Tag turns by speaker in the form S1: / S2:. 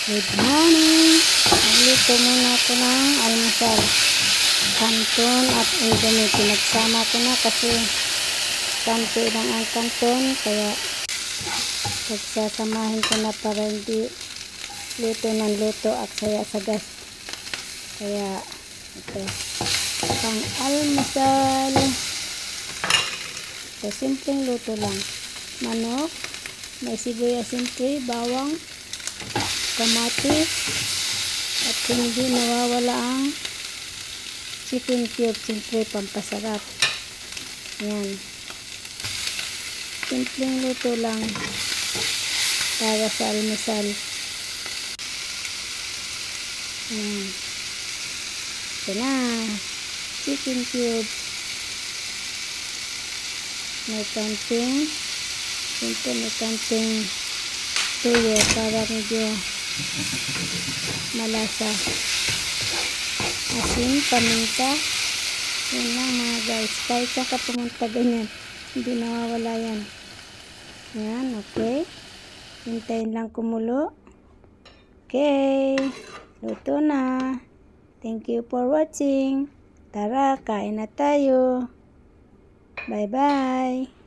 S1: Good morning! Nagluto muna ako ng almusal. Kanton at indomie. Pinagsama ko na kasi kanto lang ang kanton. Kaya pagsasamahin ko na para hindi luto ng luto at saya sa gas. Kaya ito. Pang almusal. Ito, simpleng luto lang. Manok. May sibuyas siyempre, bawang, kamatis, at hindi nawawala ang chicken cube, siyempre pampasarap. Yan. Simpleng luto lang para sa almusal. Yan. Ito na. Chicken cube. May kanting, siyempre may kanting tuyo para medyo malasa. Asin, paminta. Yan lang mga guys. Kahit saan ka pumunta ganyan, hindi nawawala yan. Yan, okay. Hintayin lang kumulo. Okay. Luto na. Thank you for watching. Tara, kain na tayo. Bye-bye.